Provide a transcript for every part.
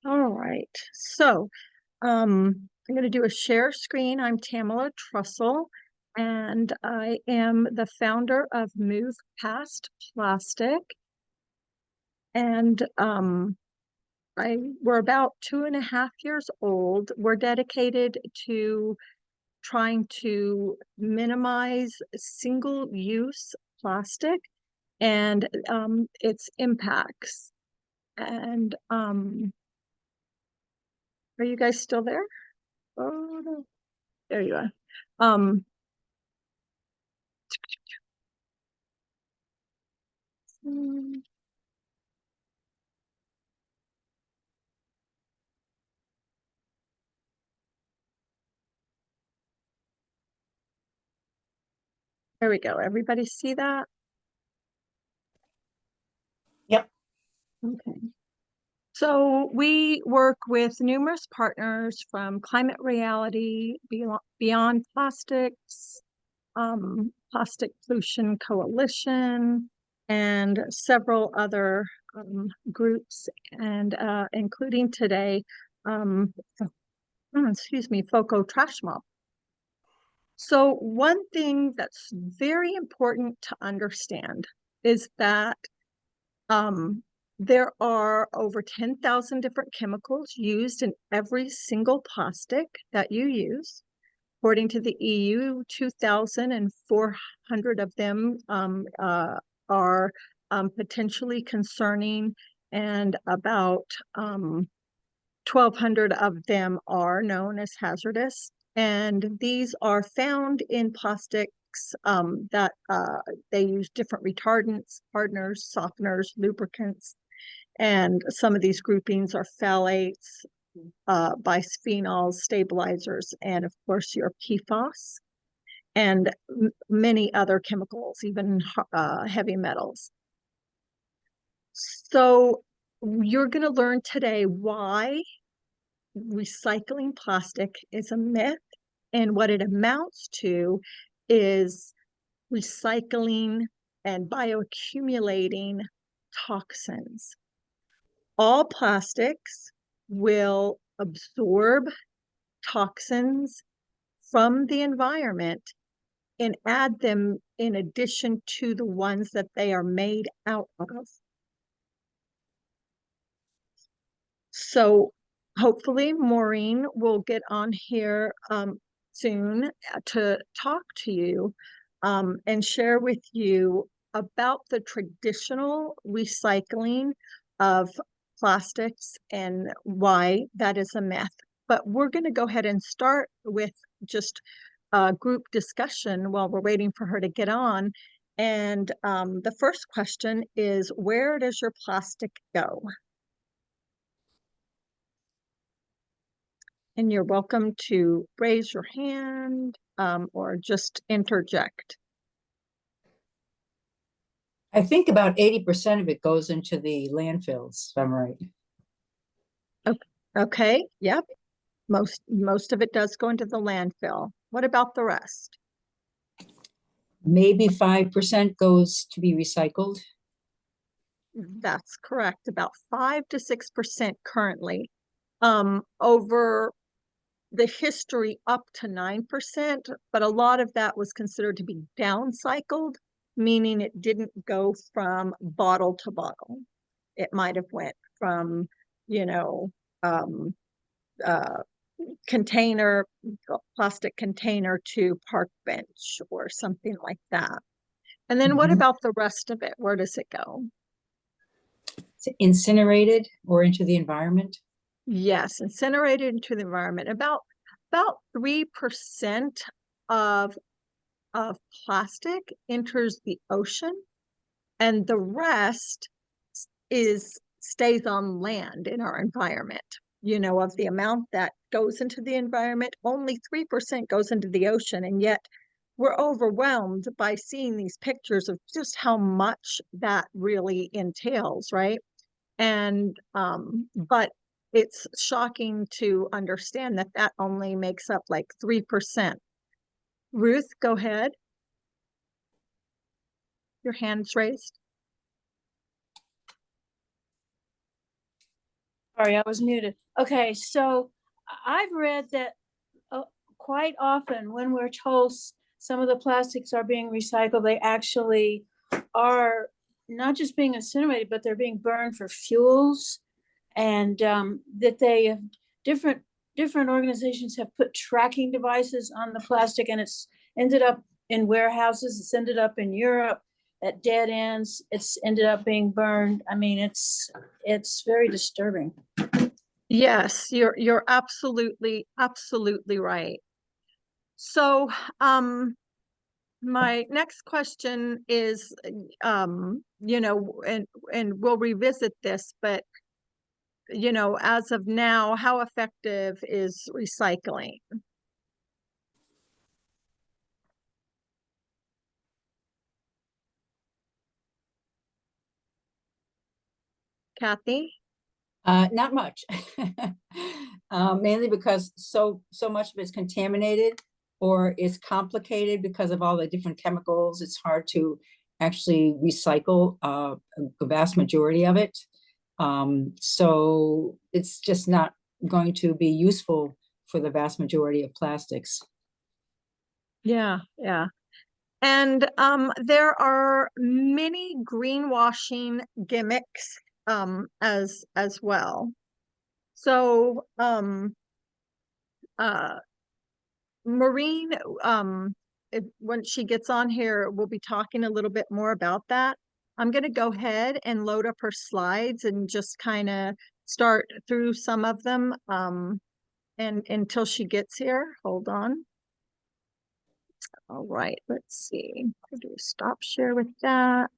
All right. So, I'm going to do a share screen. I'm Tamala Trussell, and I am the founder of Move Past Plastic. And we're about 2.5 years old. We're dedicated to trying to minimize single-use plastic and its impacts. And are you guys still there? Oh, no. There you are. Mm, There we go. Everybody see that? Yep. Okay. So we work with numerous partners from Climate Reality, Beyond Plastics, Plastic Pollution Coalition, and several other groups, and including today, FoCo Trash Mob. So one thing that's very important to understand is that there are over 10,000 different chemicals used in every single plastic that you use. According to the EU, 2,400 of them are potentially concerning, and about 1,200 of them are known as hazardous. And these are found in plastics that they use different retardants, hardeners, softeners, lubricants. And some of these groupings are phthalates, bisphenols, stabilizers, and of course your PFAS, and many other chemicals, even heavy metals. So you're going to learn today why recycling plastic is a myth, and what it amounts to is recycling and bioaccumulating toxins. All plastics will absorb toxins from the environment and add them in addition to the ones that they are made out of. So hopefully Maureen will get on here soon to talk to you and share with you about the traditional recycling of plastics and why that is a myth. But we're going to go ahead and start with just a group discussion while we're waiting for her to get on. And the first question is, where does your plastic go? And you're welcome to raise your hand or just interject. I think about 80% of it goes into the landfills, if I'm right. Okay, yep. Most of it does go into the landfill. What about the rest? Maybe 5% goes to be recycled. That's correct. About 5 to 6% currently. Over the history up to 9%, but a lot of that was considered to be downcycled, meaning it didn't go from bottle to bottle. It might have went from, container, plastic container to park bench or something like that. And then what about the rest of it? Where does it go? It's incinerated or into the environment. Yes, incinerated into the environment. About 3% of plastic enters the ocean, and the rest stays on land in our environment. Of the amount that goes into the environment, only 3% goes into the ocean, and yet we're overwhelmed by seeing these pictures of just how much that really entails, right? And but it's shocking to understand that that only makes up like 3%. Ruth, go ahead. Your hand's raised. Sorry, I was muted. Okay, so I've read that quite often when we're told some of the plastics are being recycled, they actually are not just being incinerated, but they're being burned for fuels, and that they have different organizations have put tracking devices on the plastic, and it's ended up in warehouses. It's ended up in Europe at dead ends. It's ended up being burned. I mean, it's very disturbing. Yes, you're absolutely right. So, my next question is, and we'll revisit this, but as of now, how effective is recycling? Kathy? Not much. Mainly because so much of it's contaminated or is complicated because of all the different chemicals. It's hard to actually recycle the vast majority of it. So it's just not going to be useful for the vast majority of plastics. Yeah. And there are many greenwashing gimmicks as well. So Maureen, when she gets on here, we'll be talking a little bit more about that. I'm going to go ahead and load up her slides and just kind of start through some of them and until she gets here. Hold on. All right, let's see. I'll do a stop share with that.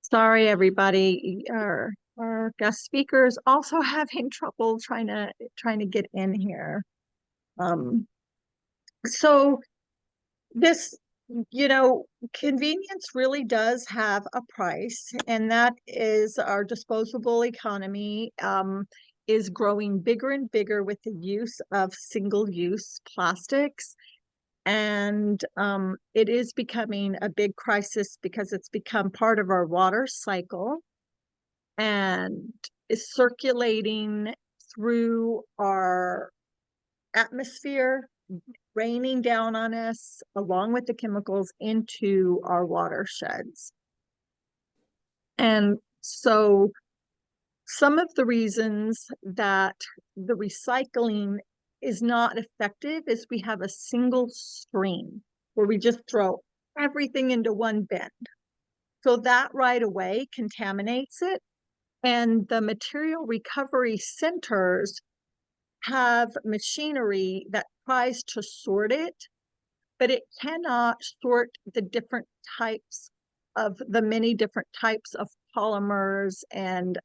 Sorry, everybody. Our guest speakers also having trouble trying to get in here. So this, convenience really does have a price, and that is our disposable economy is growing bigger and bigger with the use of single-use plastics. And it is becoming a big crisis because it's become part of our water cycle and is circulating through our atmosphere, raining down on us along with the chemicals into our watersheds. And so some of the reasons that the recycling is not effective is we have a single stream where we just throw everything into one bin. So that right away contaminates it. And the material recovery centers have machinery that tries to sort it, but it cannot sort the different types of the many different types of polymers and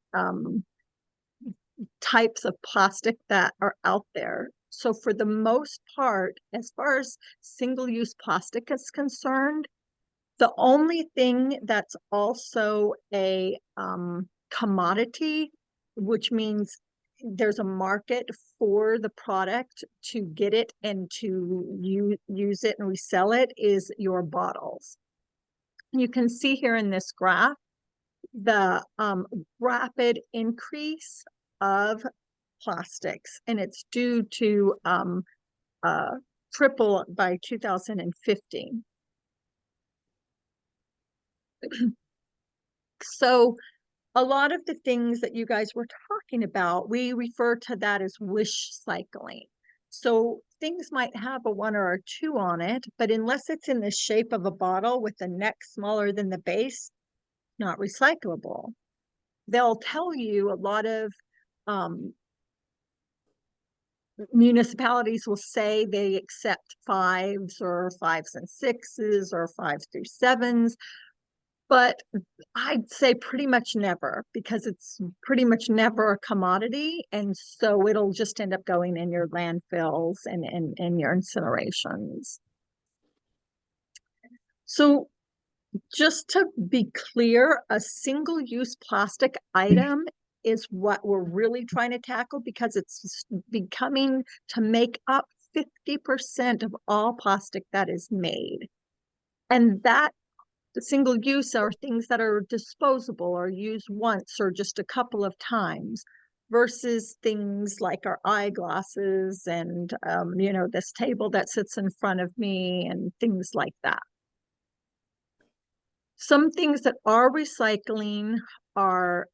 types of plastic that are out there. So for the most part, as far as single-use plastic is concerned, the only thing that's also a commodity, which means there's a market for the product to get it and to use it and resell it, is your bottles. You can see here in this graph the rapid increase of plastics, and it's due to triple by 2015. So a lot of the things that you guys were talking about, we refer to that as wish cycling. So things might have a 1 or a 2 on it, but unless it's in the shape of a bottle with the neck smaller than the base, not recyclable. They'll tell you a lot of municipalities will say they accept 5s or 5s and 6s or 5s through 7s, but I'd say pretty much never, because it's pretty much never a commodity, and so it'll just end up going in your landfills and your incinerations. So just to be clear, a single-use plastic item is what we're really trying to tackle, because it's becoming to make up 50% of all plastic that is made. And that the single use are things that are disposable or used once or just a couple of times, versus things like our eyeglasses and, you know, this table that sits in front of me and things like that. Some things that are recycling are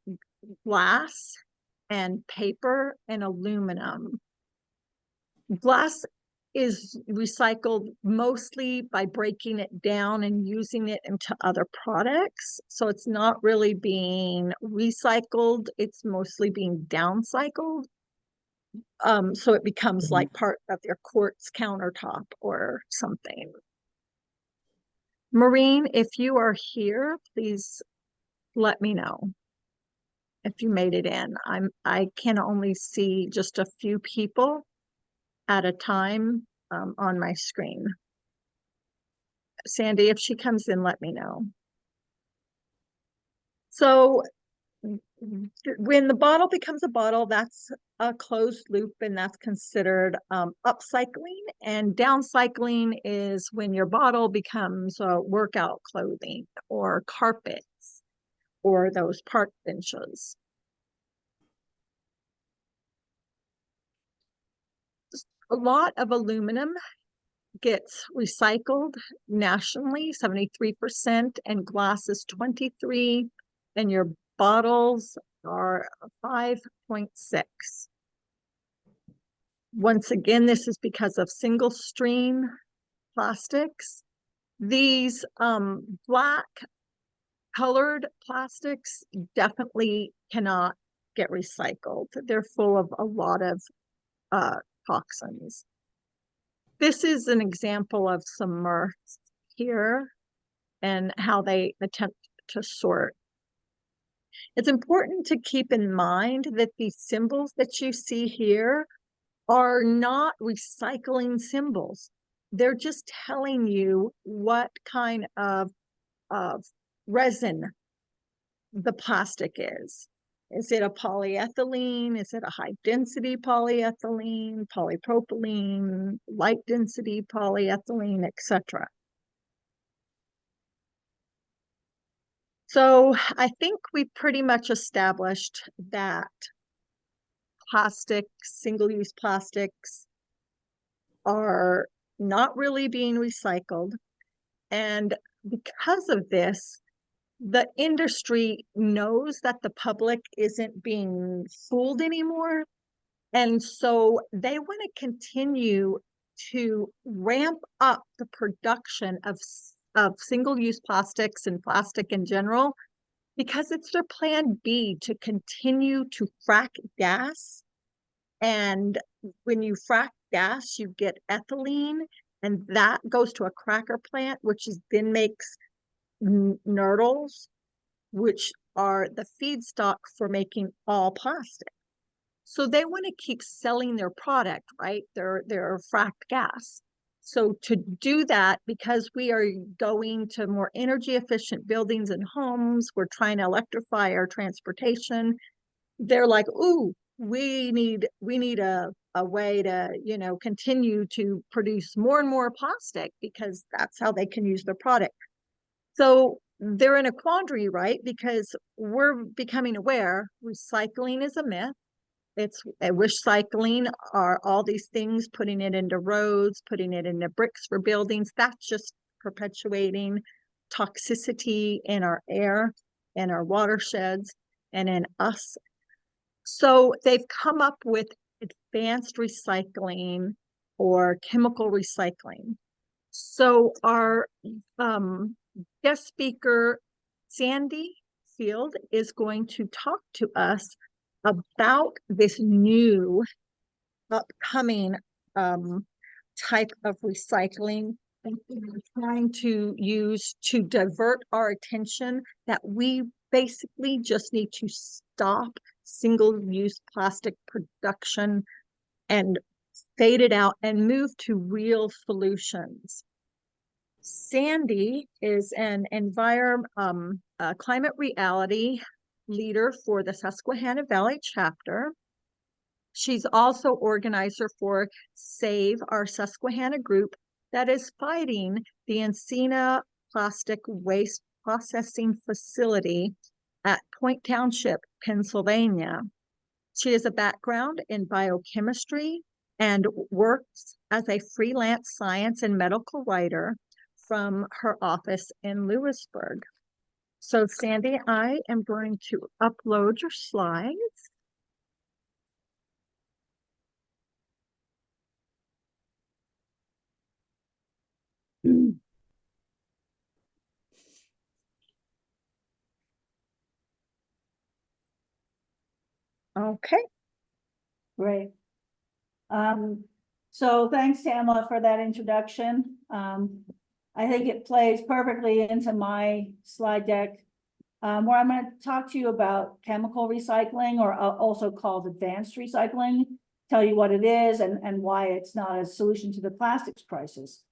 glass and paper and aluminum. Glass is recycled mostly by breaking it down and using it into other products. So it's not really being recycled, it's mostly being downcycled. So it becomes like part of your quartz countertop or something. Maureen, if you are here, please let me know if you made it in. I can only see just a few people at a time on my screen. Sandy, if she comes in, let me know. So when the bottle becomes a bottle, that's a closed loop, and that's considered upcycling. And downcycling is when your bottle becomes workout clothing or carpets or those park benches. A lot of aluminum gets recycled nationally, 73%, and glass is 23%, and your bottles are 5.6. Once again, this is because of single stream plastics. These black colored plastics definitely cannot get recycled. They're full of a lot of toxins. This is an example of some mirths here and how they attempt to sort. It's important to keep in mind that these symbols that you see here are not recycling symbols. They're just telling you what kind of resin the plastic is. Is it a polyethylene? Is it a high density polyethylene, polypropylene, light density polyethylene, etc.? So I think we pretty much established that plastics, single-use plastics, are not really being recycled. And because of this, the industry knows that the public isn't being fooled anymore. And so they want to continue to ramp up the production of single-use plastics and plastic in general, because it's their plan B to continue to frack gas. And when you frack gas, you get ethylene, and that goes to a cracker plant, which then makes nurdles, which are the feedstock for making all plastic. So they want to keep selling their product, right? Their fracked gas. So to do that, because we are going to more energy efficient buildings and homes, we're trying to electrify our transportation. They're like, ooh, we need a way to, you know, continue to produce more and more plastic, because that's how they can use their product. So they're in a quandary, right? Because we're becoming aware recycling is a myth. It's wish cycling are all these things, putting it into roads, putting it into bricks for buildings. That's just perpetuating toxicity in our air, in our watersheds, and in us. So they've come up with advanced recycling or chemical recycling. So our guest speaker, Sandy Field, is going to talk to us about this new upcoming type of recycling that we're trying to use to divert our attention, that we basically just need to stop single-use plastic production and fade it out and move to real solutions. Sandy is an climate reality leader for the Susquehanna Valley chapter. She's also organizer for Save Our Susquehanna group that is fighting the Encina plastic waste processing facility at Point Township, Pennsylvania. She has a background in biochemistry and works as a freelance science and medical writer from her office in Lewisburg. So Sandy, I am going to upload your slides. Okay. Great. So thanks, Tamla, for that introduction. I think it plays perfectly into my slide deck, where I'm going to talk to you about chemical recycling, or also called advanced recycling, tell you what it is and why it's not a solution to the plastics crisis.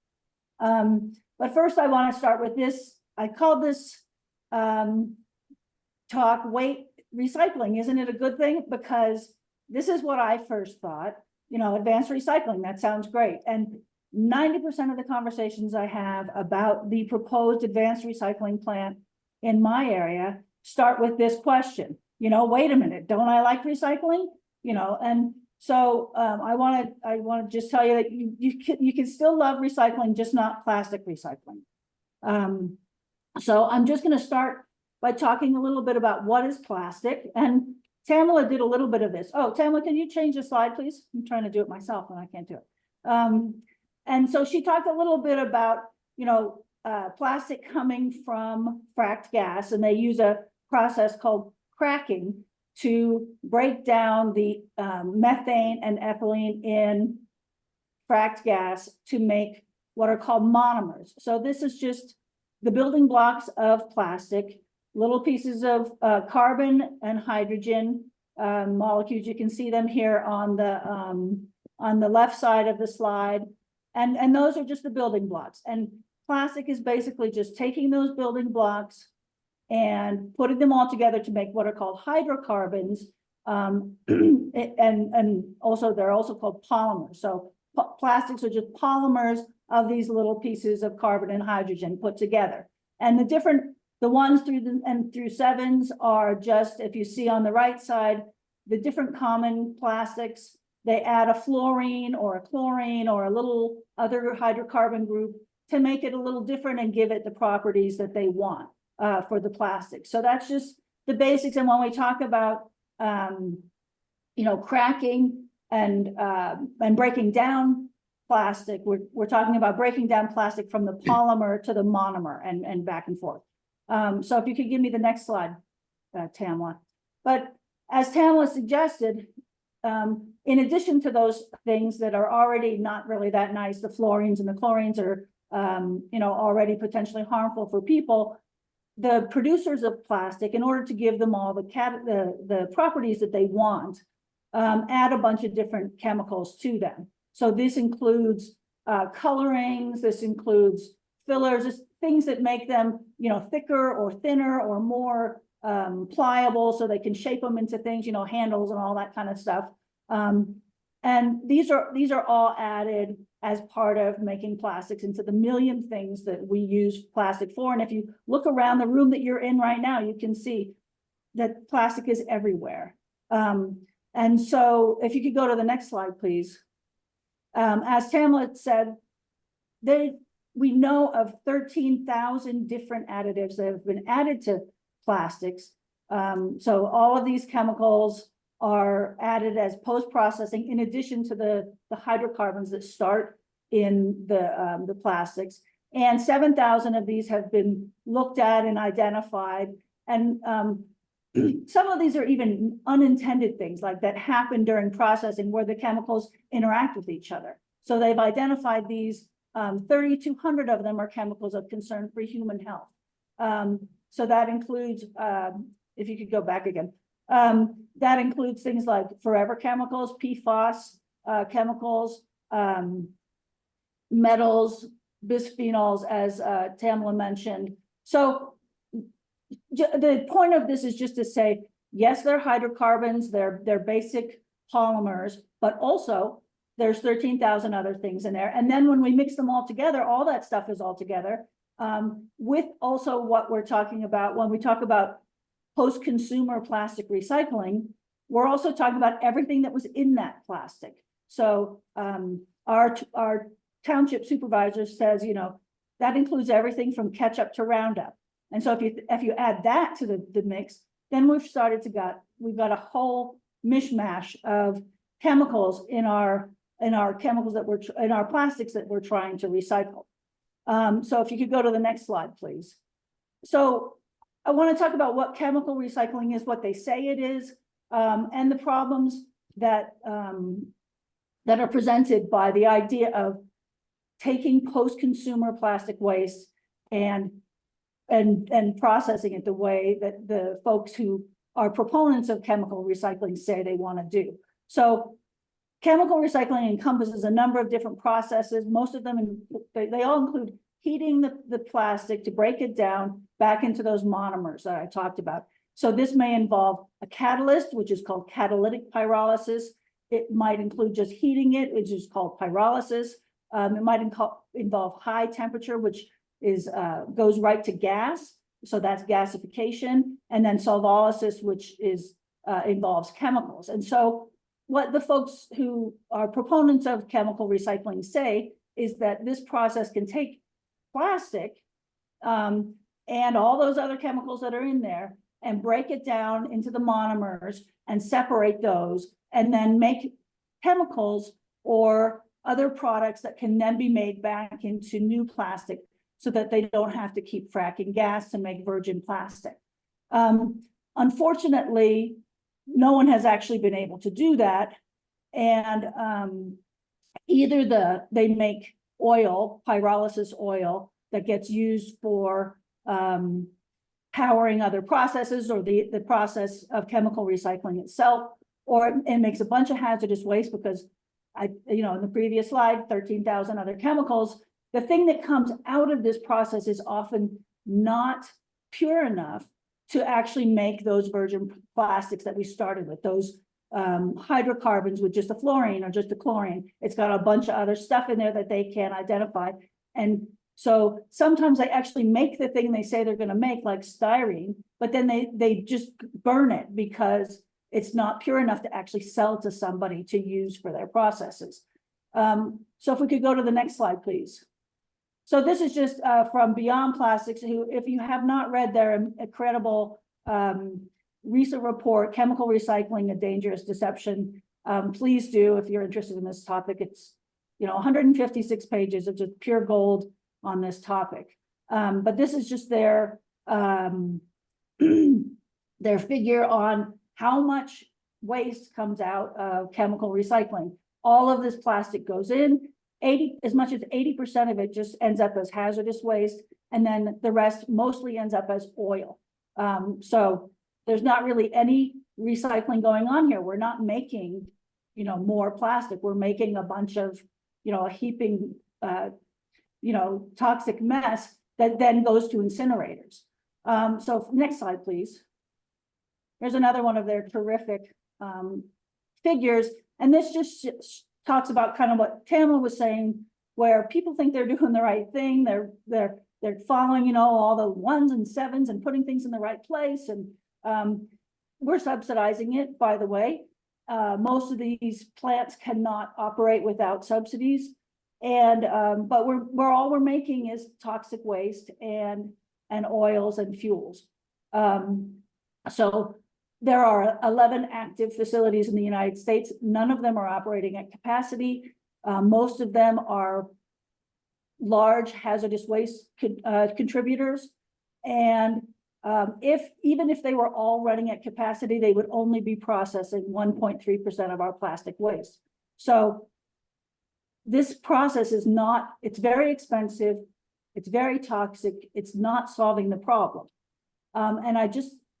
But first I want to start with this. I called this talk "Weight Recycling." Isn't it a good thing? Because this is what I first thought, you know, advanced recycling, that sounds great. And 90% of the conversations I have about the proposed advanced recycling plant in my area start with this question, you know, wait a minute, don't I like recycling? You know, and so I want to just tell you that you can still love recycling, just not plastic recycling. So I'm just going to start by talking a little bit about what is plastic, and Tamla did a little bit of this. Oh, Tamla, can you change the slide, please? I'm trying to do it myself and I can't do it. And so she talked a little bit about, you know, plastic coming from fracked gas, and they use a process called cracking to break down the methane and ethylene in fracked gas to make what are called monomers. So this is just the building blocks of plastic, little pieces of carbon and hydrogen molecules. You can see them here on the left side of the slide. And those are just the building blocks. And plastic is basically just taking those building blocks and putting them all together to make what are called hydrocarbons. And also they're also called polymers. So plastics are just polymers of these little pieces of carbon and hydrogen put together. And the ones through sevens are just, if you see on the right side, the different common plastics. They add a fluorine or a chlorine or a little other hydrocarbon group to make it a little different and give it the properties that they want for the plastic. So that's just the basics. And when we talk about, you know, cracking and breaking down plastic, we're talking about breaking down plastic from the polymer to the monomer and back and forth. So if you could give me the next slide, Tamla. But as Tamla suggested, in addition to those things that are already not really that nice, the fluorines and the chlorines are, you know, already potentially harmful for people. The producers of plastic, in order to give them all the properties that they want, add a bunch of different chemicals to them. So this includes colorings, this includes fillers, things that make them, you know, thicker or thinner or more pliable, so they can shape them into things, you know, handles and all that kind of stuff. And these are all added as part of making plastics into the million things that we use plastic for. And if you look around the room that you're in right now, you can see that plastic is everywhere. And so if you could go to the next slide, please. As Tamla said, we know of 13,000 different additives that have been added to plastics. So all of these chemicals are added as post-processing, in addition to the hydrocarbons that start in the plastics. And 7,000 of these have been looked at and identified. And some of these are even unintended things like that happen during processing, where the chemicals interact with each other. So they've identified these, 3,200 of them are chemicals of concern for human health. So that includes, if you could go back again, that includes things like forever chemicals, PFAS chemicals, metals, bisphenols, as Tamla mentioned. So the point of this is just to say yes, they're hydrocarbons, they're basic polymers, but also there's 13,000 other things in there. And then when we mix them all together, all that stuff is all together. With also what we're talking about when we talk about post-consumer plastic recycling, we're also talking about everything that was in that plastic. So our township supervisor says, you know, that includes everything from ketchup to Roundup. And so if you add that to the mix, then we've got a whole mishmash of chemicals in our chemicals in our plastics that we're trying to recycle. So if you could go to the next slide, please. So I want to talk about what chemical recycling is, what they say it is, and the problems that are presented by the idea of taking post-consumer plastic waste and processing it the way that the folks who are proponents of chemical recycling say they want to do. So chemical recycling encompasses a number of different processes. Most of them, they all include heating the plastic to break it down back into those monomers that I talked about. So this may involve a catalyst, which is called catalytic pyrolysis. It might include just heating it, which is called pyrolysis. It might involve high temperature, which is goes right to gas. So that's gasification. And then solvolysis, which is involves chemicals. And so what the folks who are proponents of chemical recycling say is that this process can take plastic and all those other chemicals that are in there and break it down into the monomers and separate those and then make chemicals or other products that can then be made back into new plastic so that they don't have to keep fracking gas to make virgin plastic. Unfortunately, no one has actually been able to do that. And either they make oil, pyrolysis oil, that gets used for powering other processes or the process of chemical recycling itself, or it makes a bunch of hazardous waste because in the previous slide, 13,000 other chemicals. The thing that comes out of this process is often not pure enough to actually make those virgin plastics that we started with, those hydrocarbons with just a fluorine or just a chlorine. It's got a bunch of other stuff in there that they can't identify. And so sometimes they actually make the thing they say they're going to make, like styrene, but then they just burn it because it's not pure enough to actually sell to somebody to use for their processes. So if we could go to the next slide, please. So this is just from Beyond Plastics, who, if you have not read their incredible recent report, Chemical Recycling, A Dangerous Deception, please do if you're interested in this topic. It's 156 pages of just pure gold on this topic. But this is just their their figure on how much waste comes out of chemical recycling. All of this plastic goes in. As much as 80% of it just ends up as hazardous waste, and then the rest mostly ends up as oil. So there's not really any recycling going on here. We're not making, more plastic. We're making a bunch of, a heaping, toxic mess that then goes to incinerators. So next slide, please. There's another one of their terrific figures, and this just talks about kind of what Tamara was saying, where people think they're doing the right thing. They're following, all the 1s and 7s and putting things in the right place. And we're subsidizing it, by the way. Most of these plants cannot operate without subsidies. And but all we're making is toxic waste and oils and fuels. So there are 11 active facilities in the United States. None of them are operating at capacity. Most of them are large hazardous waste contributors. And even if they were all running at capacity, they would only be processing 1.3% of our plastic waste. So this process it's very expensive. It's very toxic. It's not solving the problem. And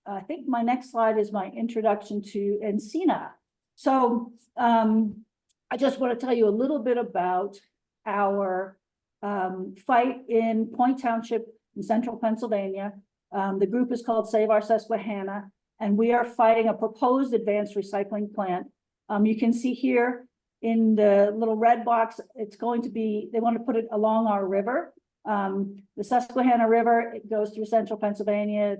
I think my next slide is my introduction to Encina. So I just want to tell you a little bit about our fight in Point Township in central Pennsylvania. The group is called Save Our Susquehanna. And we are fighting a proposed advanced recycling plant. You can see here in the little red box, it's going to be, they want to put it along our river. The Susquehanna River, it goes through central Pennsylvania.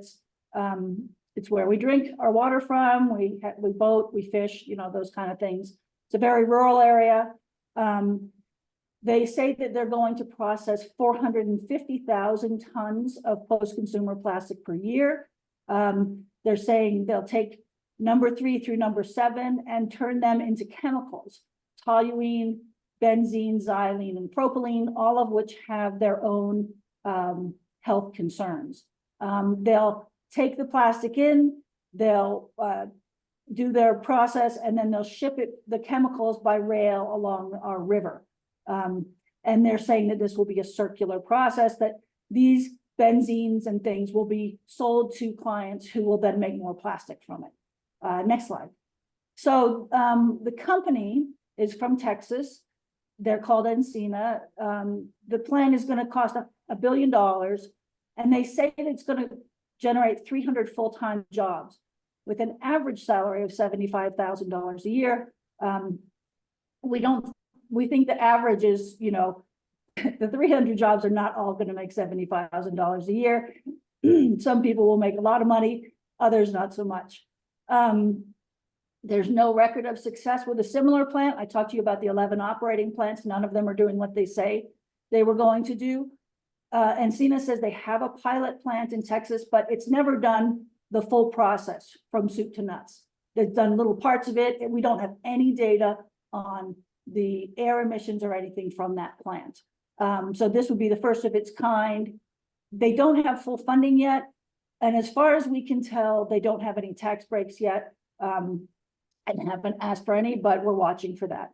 It's where we drink our water from. We boat, we fish, you know, those kind of things. It's a very rural area. They say that they're going to process 450,000 tons of post-consumer plastic per year. They're saying they'll take number 3 through number 7 and turn them into chemicals, toluene, benzene, xylene, and propylene, all of which have their own health concerns. They'll take the plastic in, they'll do their process, and then they'll ship the chemicals by rail along our river. And they're saying that this will be a circular process, that these benzenes and things will be sold to clients who will then make more plastic from it. Next slide. So the company is from Texas. They're called Encina. The plan is going to cost $1 billion, and they say that it's going to generate 300 full-time jobs with an average salary of $75,000 a year. We think the average is, you know, the 300 jobs are not all going to make $75,000 a year. Some people will make a lot of money, others not so much. There's no record of success with a similar plant. I talked to you about the 11 operating plants. None of them are doing what they say they were going to do. Encina says they have a pilot plant in Texas, but it's never done the full process from soup to nuts. They've done little parts of it, and we don't have any data on the air emissions or anything from that plant. So this would be the first of its kind. They don't have full funding yet. And as far as we can tell, they don't have any tax breaks yet. And haven't asked for any, but we're watching for that.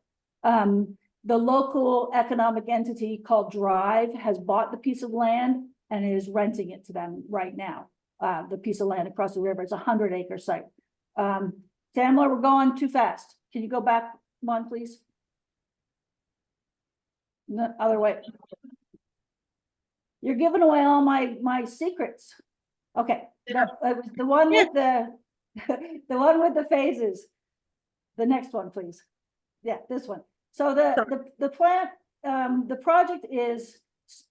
The local economic entity called Drive has bought the piece of land and is renting it to them right now. The piece of land across the river, it's a 100-acre site. Tamla, we're going too fast. Can you go back one, please? The other way. You're giving away all my secrets. Okay, that was the one with the the one with the phases. The next one, please. Yeah, this one. So the plant, the project is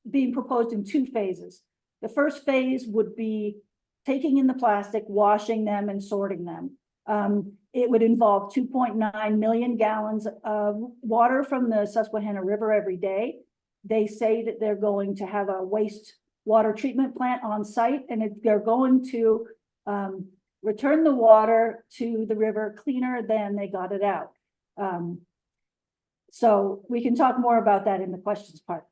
being proposed in 2 phases. The first phase would be taking in the plastic, washing them, and sorting them. It would involve 2.9 million gallons of water from the Susquehanna River every day. They say that they're going to have a wastewater treatment plant on site, and they're going to return the water to the river cleaner than they got it out. So we can talk more about that in the questions part.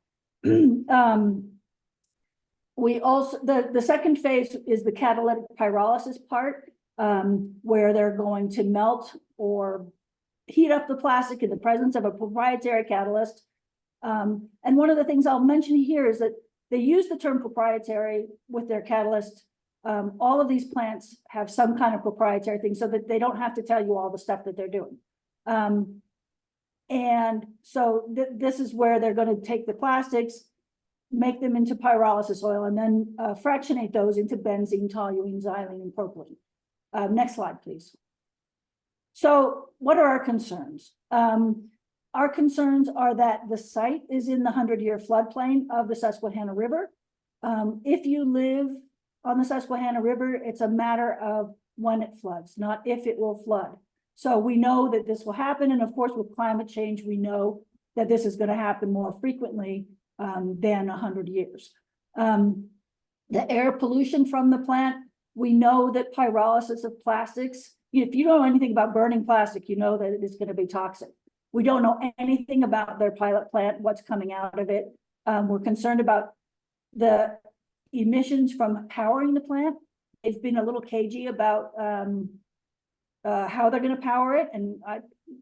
We also, the second phase is the catalytic pyrolysis part, where they're going to melt or heat up the plastic in the presence of a proprietary catalyst. And one of the things I'll mention here is that they use the term proprietary with their catalyst. All of these plants have some kind of proprietary thing so that they don't have to tell you all the stuff that they're doing. And so this is where they're going to take the plastics, make them into pyrolysis oil, and then fractionate those into benzene, toluene, xylene, and propylene. Next slide, please. So what are our concerns? Our concerns are that the site is in the 100-year floodplain of the Susquehanna River. If you live on the Susquehanna River, it's a matter of when it floods, not if it will flood. So we know that this will happen. And of course, with climate change, we know that this is going to happen more frequently than 100 years. The air pollution from the plant, we know that pyrolysis of plastics, if you don't know anything about burning plastic, you know that it is going to be toxic. We don't know anything about their pilot plant, what's coming out of it. We're concerned about the emissions from powering the plant. They've been a little cagey about how they're going to power it, and I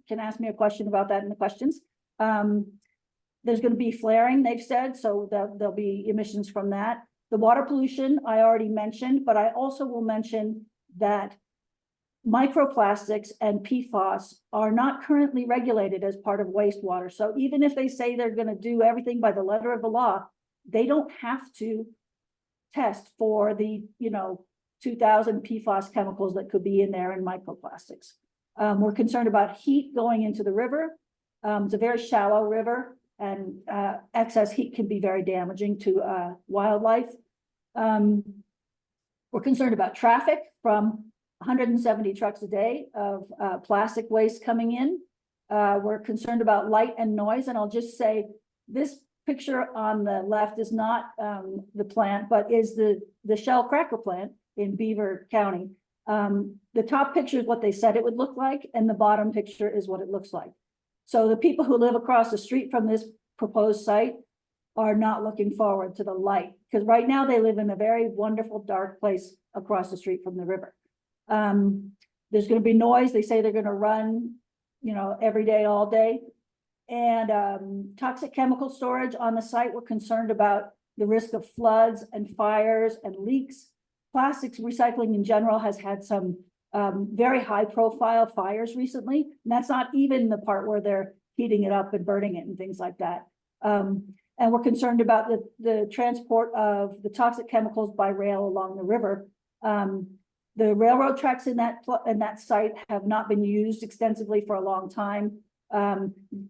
can ask me a question about that in the questions. There's going to be flaring, they've said, so there'll be emissions from that. The water pollution I already mentioned, but I also will mention that microplastics and PFAS are not currently regulated as part of wastewater. So even if they say they're going to do everything by the letter of the law, they don't have to test for the, 2,000 PFAS chemicals that could be in there and microplastics. We're concerned about heat going into the river. It's a very shallow river, and excess heat can be very damaging to wildlife. We're concerned about traffic from 170 trucks a day of plastic waste coming in. We're concerned about light and noise, and I'll just say this picture on the left is not the plant, but is the Shell cracker plant in Beaver County. The top picture is what they said it would look like, and the bottom picture is what it looks like. So the people who live across the street from this proposed site are not looking forward to the light, because right now they live in a very wonderful dark place across the street from the river. There's going to be noise. They say they're going to run, every day, all day. And toxic chemical storage on the site. We're concerned about the risk of floods and fires and leaks. Plastics recycling in general has had some very high profile fires recently. And that's not even the part where they're heating it up and burning it and things like that. And we're concerned about the transport of the toxic chemicals by rail along the river. The railroad tracks in that site have not been used extensively for a long time.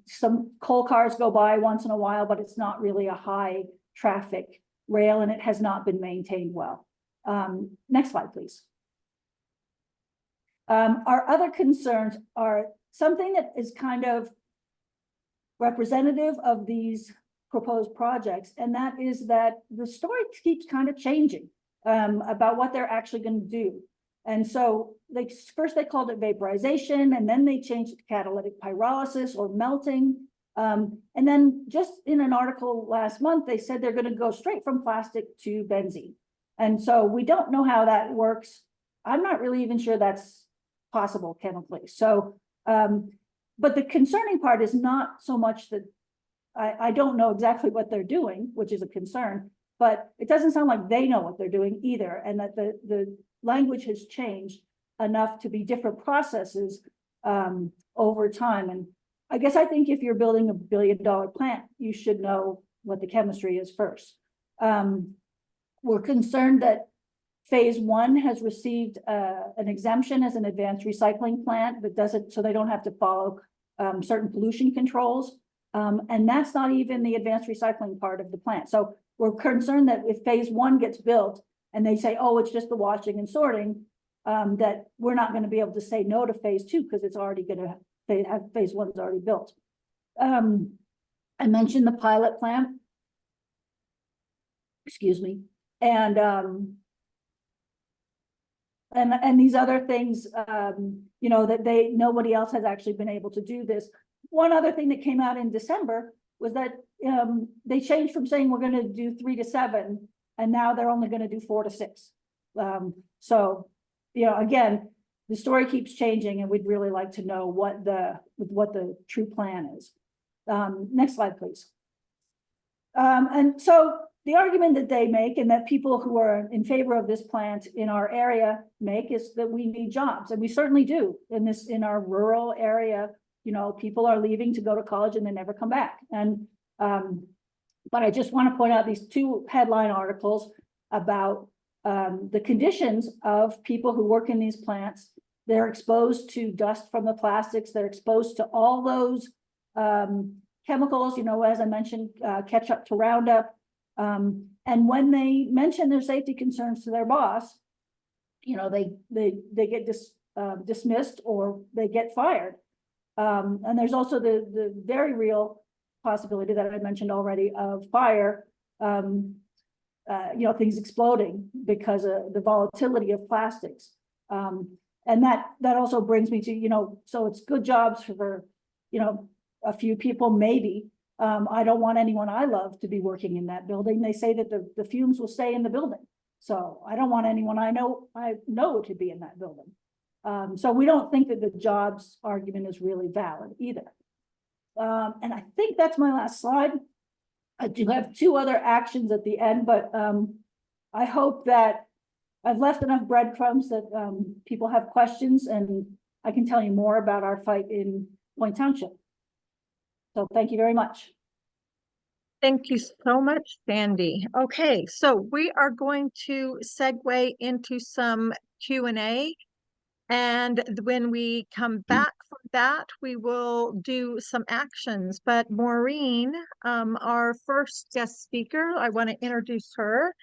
Some coal cars go by once in a while, but it's not really a high traffic rail, and it has not been maintained well. Next slide, please. Our other concerns are something that is kind of representative of these proposed projects, and that is that the story keeps kind of changing about what they're actually going to do. And so first they called it vaporization, and then they changed it to catalytic pyrolysis or melting. And then just in an article last month, they said they're going to go straight from plastic to benzene. And so we don't know how that works. I'm not really even sure that's possible chemically. So, but the concerning part is not so much that I don't know exactly what they're doing, which is a concern, but it doesn't sound like they know what they're doing either. And that the language has changed enough to be different processes over time. And I guess I think if you're building $1 billion plant, you should know what the chemistry is first. We're concerned that phase 1 has received an exemption as an advanced recycling plant that doesn't, so they don't have to follow certain pollution controls. And that's not even the advanced recycling part of the plant. So we're concerned that if phase 1 gets built and they say, oh, it's just the washing and sorting, that we're not going to be able to say no to phase 2 because it's already going to have phase 1 is already built. I mentioned the pilot plant. Excuse me. And these other things, that nobody else has actually been able to do this. One other thing that came out in December was that they changed from saying we're going to do 3 to 7, and now they're only going to do 4 to 6. So, again, the story keeps changing, and we'd really like to know what the true plan is. Next slide, please. And so the argument that they make, and that people who are in favor of this plant in our area make, is that we need jobs, and we certainly do in our rural area. People are leaving to go to college and they never come back. And but I just want to point out these 2 headline articles about the conditions of people who work in these plants. They're exposed to dust from the plastics. They're exposed to all those chemicals, as I mentioned, ketchup to Roundup. And when they mention their safety concerns to their boss, they get dismissed or they get fired. And there's also the very real possibility that I mentioned already of fire, things exploding because of the volatility of plastics. And that also brings me to, so it's good jobs for, a few people, maybe. I don't want anyone I love to be working in that building. They say that the fumes will stay in the building. So I don't want anyone I know to be in that building. So we don't think that the jobs argument is really valid either. And I think that's my last slide. I do have 2 other actions at the end, but I hope that I've left enough breadcrumbs that people have questions, and I can tell you more about our fight in Point Township. So thank you very much. Thank you so much, Sandy. Okay, so we are going to segue into some Q&A. And when we come back from that, we will do some actions. But Maureen, our first guest speaker, I want to introduce her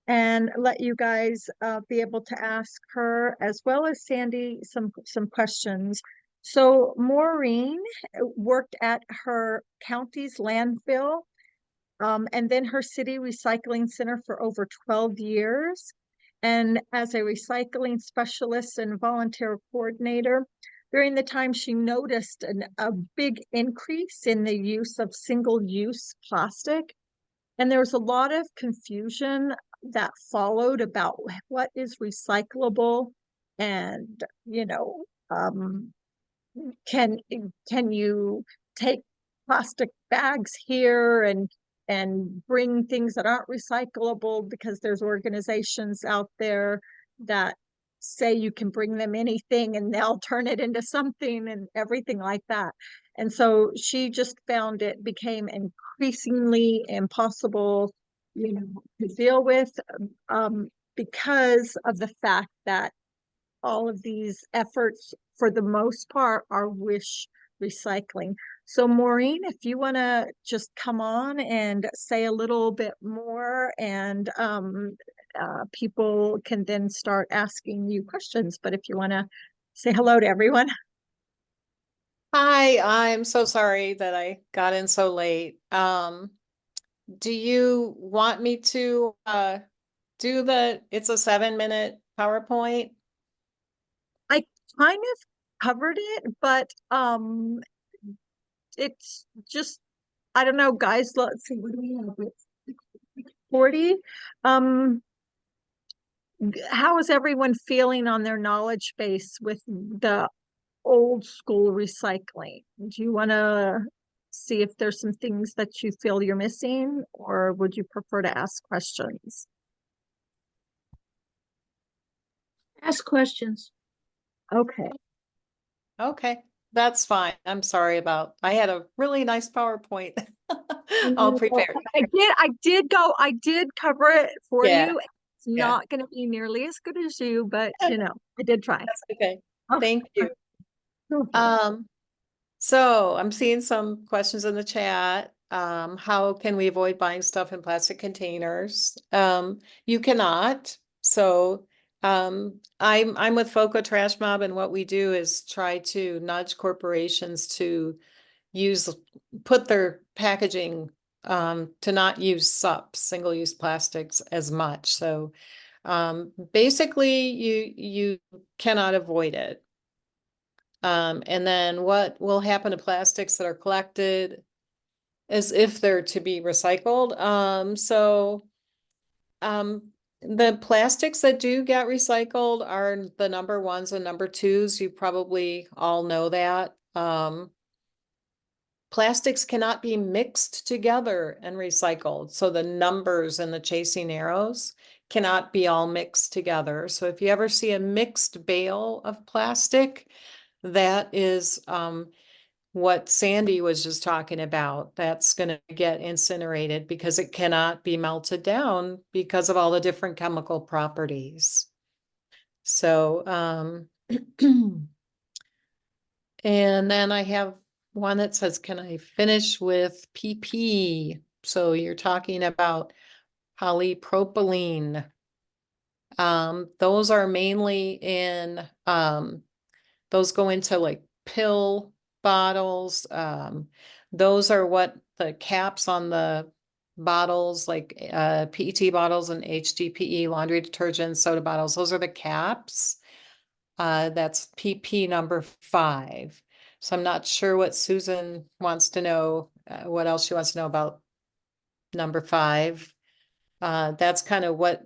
and let you guys be able to ask her, as well as Sandy, some questions. So Maureen worked at her county's landfill and then her city recycling center for over 12 years. And as a recycling specialist and volunteer coordinator, during the time she noticed a big increase in the use of single-use plastic. And there was a lot of confusion that followed about what is recyclable and, can you take plastic bags here and bring things that aren't recyclable, because there's organizations out there that say you can bring them anything and they'll turn it into something and everything like that. And so she just found it became increasingly impossible, to deal with, because of the fact that all of these efforts, for the most part, are wish recycling. So Maureen, if you want to just come on and say a little bit more, and people can then start asking you questions. But if you want to say hello to everyone. Hi, I'm so sorry that I got in so late. Do you want me to do it's a 7-minute PowerPoint? I kind of covered it, but it's just, I don't know, guys, let's see, what do we have? 40. How is everyone feeling on their knowledge base with the old school recycling? Do you want to see if there's some things that you feel you're missing, or would you prefer to ask questions? Ask questions. Okay. Okay, that's fine. I'm sorry I had a really nice PowerPoint all prepared. I did cover it for Yeah, you. It's yeah. not going to be nearly as good as you, but I did try. That's okay. Okay. Thank you. Okay. So I'm seeing some questions in the chat. How can we avoid buying stuff in plastic containers? You cannot. So I'm with FoCo Trash Mob, and what we do is try to nudge corporations to put their packaging to not use SUPs, single-use plastics, as much. So basically you cannot avoid it. And then what will happen to plastics that are collected as if they're to be recycled? The plastics that do get recycled are the number ones and number twos. You probably all know that. Plastics cannot be mixed together and recycled. So the numbers and the chasing arrows cannot be all mixed together. So if you ever see a mixed bale of plastic, that is what Sandy was just talking about. That's going to get incinerated because it cannot be melted down because of all the different chemical properties. So, and then I have one that says, can I finish with PP? So you're talking about polypropylene. Those are mainly in, those go into like pill bottles. Those are what the caps on the bottles, like PET bottles and HDPE, laundry detergent, soda bottles. Those are the caps. That's PP number 5. So I'm not sure what Susan wants to know, what else she wants to know about number 5. That's kind of what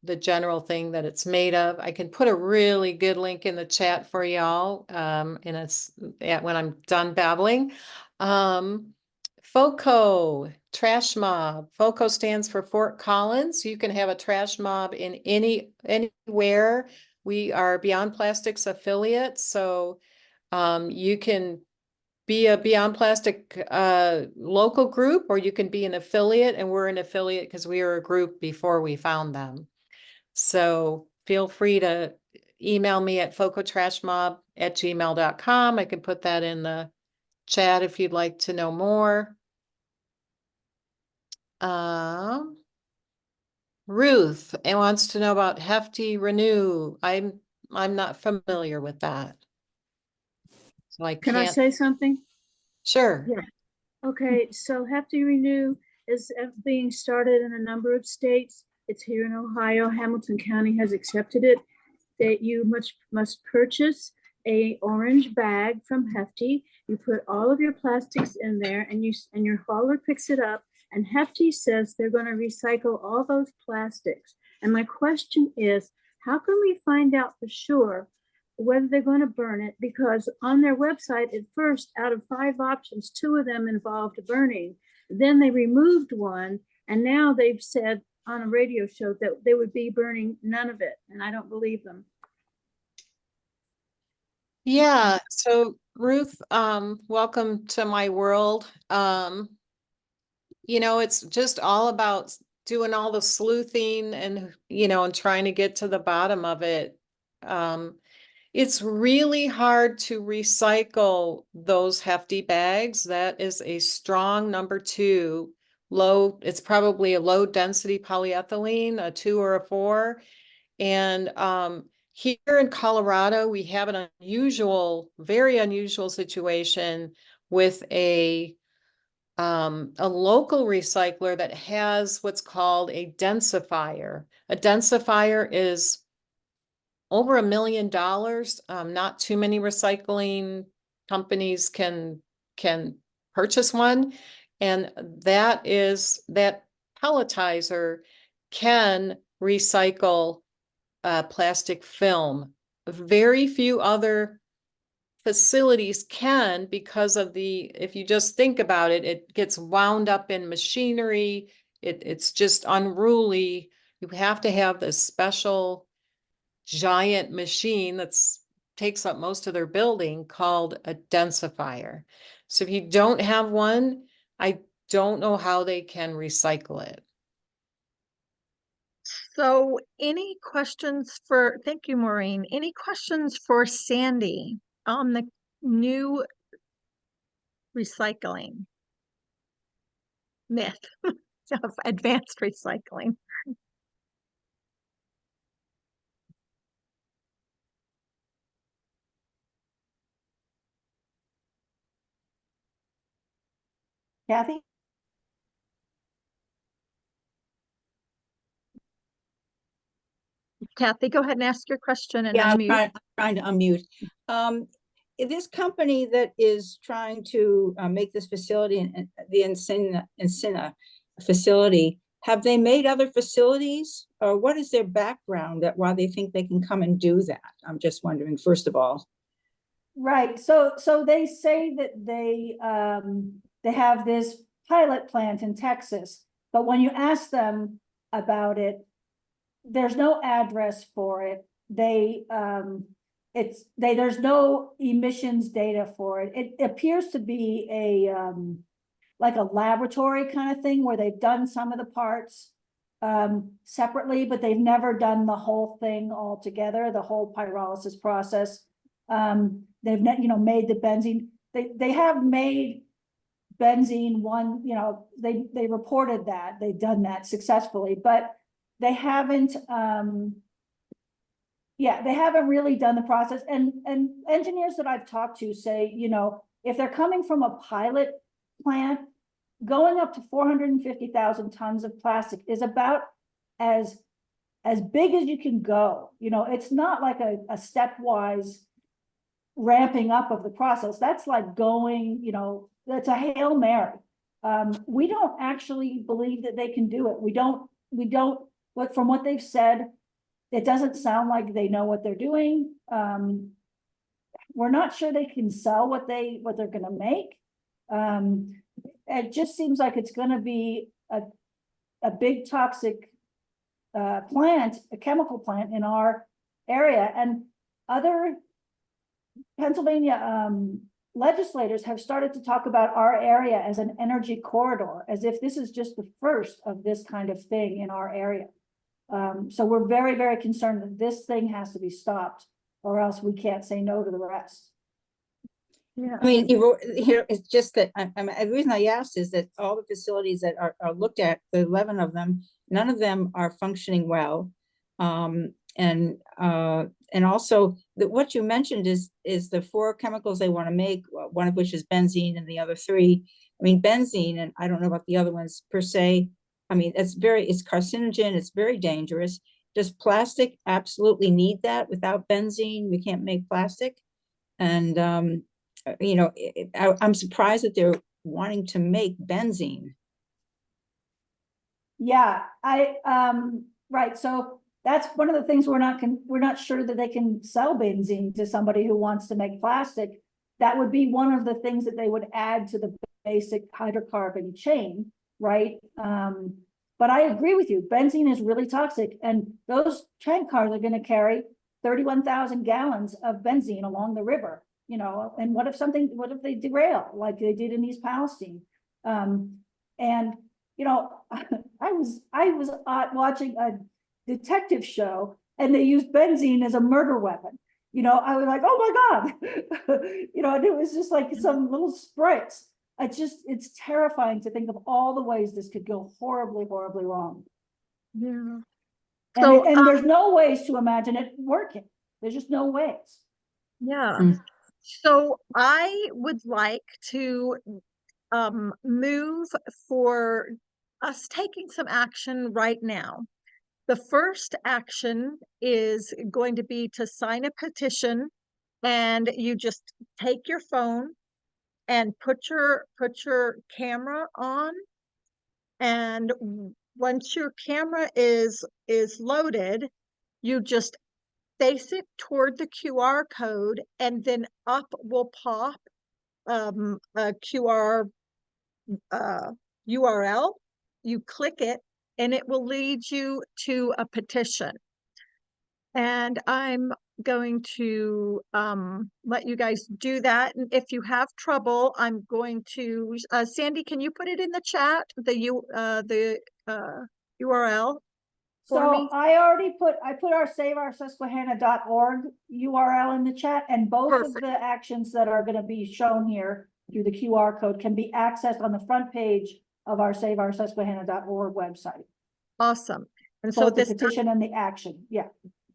the general thing that it's made of. I can put a really good link in the chat for y'all, and it's when I'm done babbling. FoCo Trash Mob. FoCo stands for Fort Collins. You can have a trash mob in anywhere. We are Beyond Plastics affiliate, so you can be a Beyond Plastic local group, or you can be an affiliate, and we're an affiliate because we were a group before we found them. So feel free to email me at focotrashmob@gmail.com. I can put that in the chat if you'd like to know more. Ruth wants to know about Hefty Renew. I'm not familiar with that. So I Can I can't. say something? Sure. Yeah. Okay, so Hefty Renew is being started in a number of states. It's here in Ohio. Hamilton County has accepted it. That you must purchase a orange bag from Hefty. You put all of your plastics in there, and your hauler picks it up. And Hefty says they're going to recycle all those plastics. And my question is, how can we find out for sure whether they're going to burn it? Because on their website, at first, out of 5 options, 2 of them involved burning. Then they removed one, and now they've said on a radio show that they would be burning none of it, and I don't believe them. Yeah, so Ruth, welcome to my world. It's just all about doing all the sleuthing and, and trying to get to the bottom of it. It's really hard to recycle those Hefty bags. That is a strong number 2. It's probably a low density polyethylene, a 2 or a 4. And here in Colorado, we have an very unusual situation with a local recycler that has what's called a densifier. A densifier is over $1 million. Not too many recycling companies can purchase one. And that pelletizer can recycle plastic film. Very few other facilities can, because of if you just think about it, it gets wound up in machinery. It's just unruly. You have to have this special giant machine that takes up most of their building called a densifier. So if you don't have one, I don't know how they can recycle it. So thank you, Maureen. Any questions for Sandy on the new recycling myth of advanced recycling? Kathy? Kathy, go ahead and ask your question and Yeah, unmute. I'm trying to unmute. This company that is trying to make this facility, the Incina facility, have they made other facilities, or what is their background that why they think they can come and do that? I'm just wondering, first of all. Right, so they say that they have this pilot plant in Texas, but when you ask them about it, there's no address for it. There's no emissions data for it. It appears to be like a laboratory kind of thing where they've done some of the parts separately, but they've never done the whole thing all together, the whole pyrolysis process. They've made the benzene. They have made benzene one, they reported that they've done that successfully, but they haven't they haven't really done the process. And engineers that I've talked to say, if they're coming from a pilot plant, going up to 450,000 tons of plastic is about as big as you can go. It's not like a stepwise ramping up of the process. That's like going, that's a Hail Mary. We don't actually believe that they can do it. We don't, but from what they've said, it doesn't sound like they know what they're doing. We're not sure they can sell what they're going to make. It just seems like it's going to be a big toxic plant, a chemical plant in our area. And other Pennsylvania legislators have started to talk about our area as an energy corridor, as if this is just the first of this kind of thing in our area. So we're very, very concerned that this thing has to be stopped, or else we can't say no to the rest. Yeah. I mean, here, it's just that, the reason I asked is that all the facilities that are looked at, the 11 of them, none of them are functioning well. And also that what you mentioned is the 4 chemicals they want to make, one of which is benzene and the other 3. I mean, benzene, and I don't know about the other ones per se. I mean, it's carcinogen, it's very dangerous. Does plastic absolutely need that? Without benzene, we can't make plastic. And, you know, I'm surprised that they're wanting to make benzene. Yeah, right, so that's one of the things we're not sure that they can sell benzene to somebody who wants to make plastic. That would be one of the things that they would add to the basic hydrocarbon chain, right? But I agree with you, benzene is really toxic, and those tank cars are gonna carry 31,000 gallons of benzene along the river, you know, and what if they derail like they did in East Palestine? And you know, I was watching a detective show and they used benzene as a murder weapon. You know, I was like, oh my God, you know, and it was just like some little spritz. It's terrifying to think of all the ways this could go horribly, horribly wrong. Yeah. And, So, and there's no ways to imagine it working. There's just no ways. yeah. Mm. So I would like to move for us taking some action right now. The first action is going to be to sign a petition, and you just take your phone and put your camera on, and once your camera is loaded, you just face it toward the QR code, and then up will pop a QR URL. You click it and it will lead you to a petition. And I'm going to let you guys do that. And if you have trouble, I'm going to Sandy, can you put it in the chat, the URL for So me? I put our saveoursusquehanna.org URL in the chat, and both of Perfect. the actions that are gonna be shown here through the QR code can be accessed on the front page of our saveoursusquehanna.org website. Awesome. And so Both the petition and the action, yeah.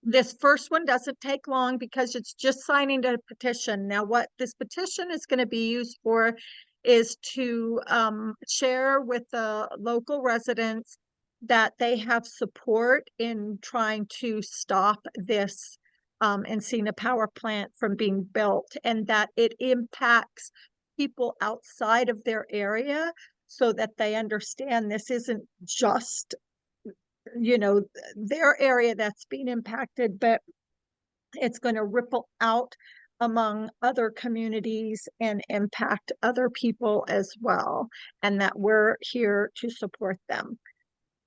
this first one doesn't take long because it's just signing a petition. Now, what this petition is going to be used for is to share with the local residents that they have support in trying to stop this Encina power plant from being built, and that it impacts people outside of their area, so that they understand this isn't just, you know, their area that's being impacted, but it's going to ripple out among other communities and impact other people as well, and that we're here to support them.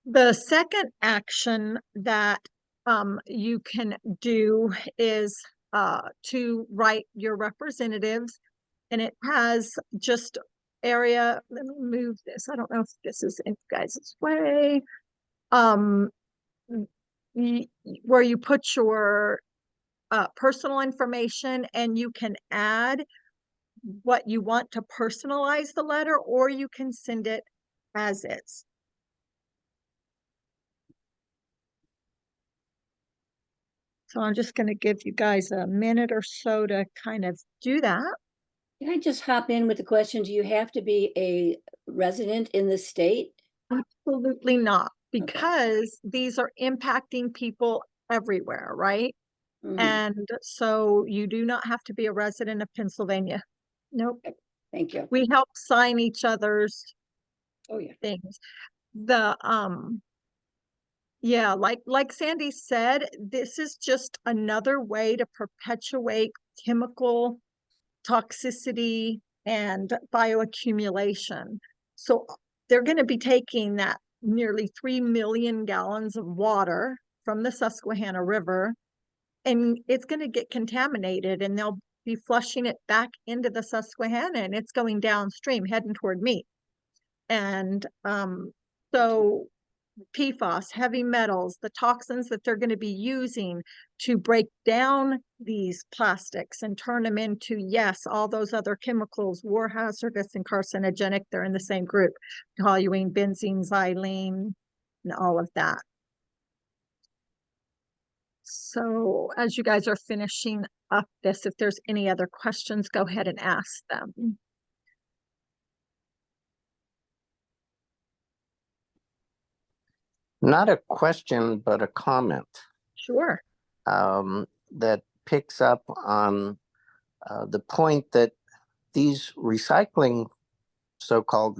The second action that you can do is to write your representatives, and it has just area, let me move this, I don't know if this is in guys' way, where you put your personal information, and you can add what you want to personalize the letter, or you can send it as is. So I'm just going to give you guys a minute or so to kind of do that. Can I just hop in with the question? Do you have to be a resident in the state? Absolutely not, because these are impacting people everywhere, right? Mhm. And so you do not have to be a resident of Pennsylvania. Nope. Thank you. We help sign each other's Oh, yeah. things. The yeah, like Sandy said, this is just another way to perpetuate chemical toxicity and bioaccumulation. So they're going to be taking that nearly 3 million gallons of water from the Susquehanna River, and it's going to get contaminated, and they'll be flushing it back into the Susquehanna, and it's going downstream heading toward me. And so PFAS, heavy metals, the toxins that they're going to be using to break down these plastics and turn them into, yes, all those other chemicals, war hazardous and carcinogenic, they're in the same group, toluene, benzene, xylene, and all of that. So as you guys are finishing up this, if there's any other questions, go ahead and ask them. Not a question, but a comment Sure. that picks up on the point that these recycling so-called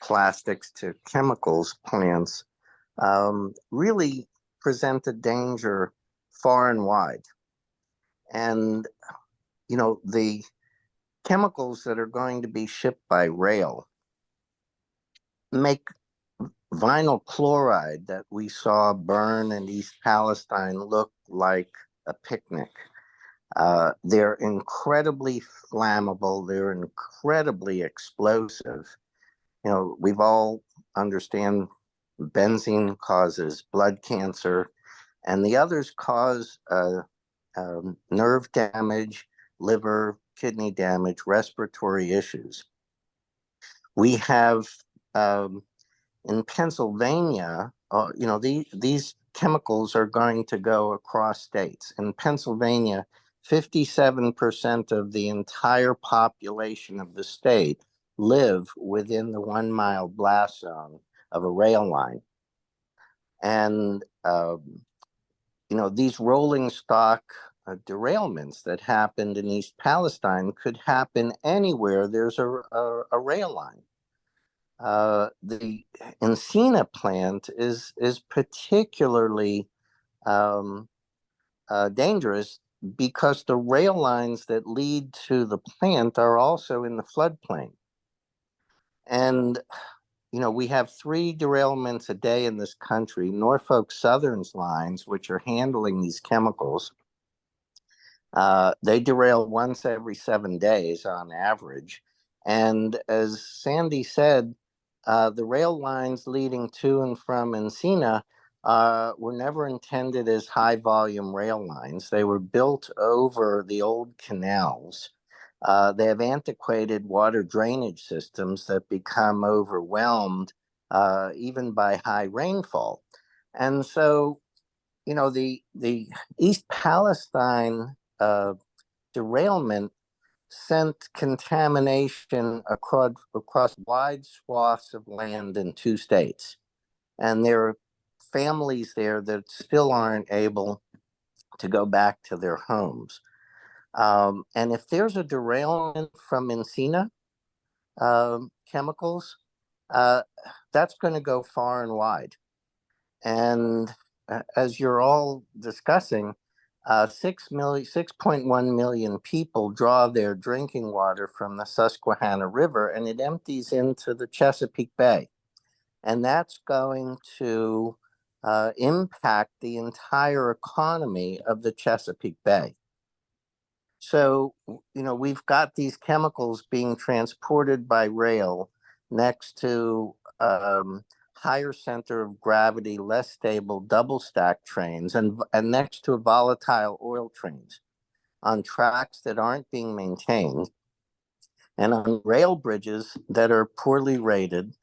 plastics to chemicals plants really present a danger far and wide. And, you know, the chemicals that are going to be shipped by rail make vinyl chloride that we saw burn in East Palestine look like a picnic. They're incredibly flammable. They're incredibly explosive. You know, we've all understand benzene causes blood cancer, and the others cause nerve damage, liver, kidney damage, respiratory issues. We have in Pennsylvania, you know, these chemicals are going to go across states. In Pennsylvania, 57% of the entire population of the state live within the 1 mile blast zone of a rail line. And, you know, these rolling stock derailments that happened in East Palestine could happen anywhere there's a rail line. The Encina plant is particularly dangerous because the rail lines that lead to the plant are also in the floodplain. And, you know, we have 3 derailments a day in this country. Norfolk Southern's lines, which are handling these chemicals, they derail once every 7 days on average. And as Sandy said, the rail lines leading to and from Encina were never intended as high volume rail lines. They were built over the old canals. They have antiquated water drainage systems that become overwhelmed even by high rainfall. And so, you know, the East Palestine derailment sent contamination across wide swaths of land in 2 states. And there are families there that still aren't able to go back to their homes. And if there's a derailment from Encina chemicals, that's going to go far and wide. And as you're all discussing, 6.1 million people draw their drinking water from the Susquehanna River, and it empties into the Chesapeake Bay. And that's going to impact the entire economy of the Chesapeake Bay. So, you know, we've got these chemicals being transported by rail next to higher center of gravity, less stable double stack trains, and next to volatile oil trains on tracks that aren't being maintained, and on rail bridges that are poorly rated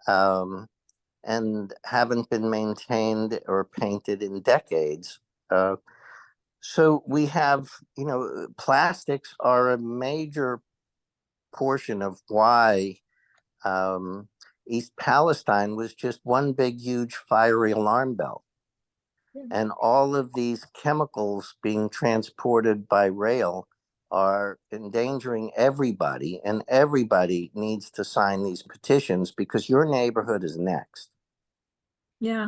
and haven't been maintained or painted in decades. So we have, you know, plastics are a major portion of why East Palestine was just one big, huge fiery alarm bell. And all of these chemicals being transported by rail are endangering everybody, and everybody needs to sign these petitions because your neighborhood is next. Yeah.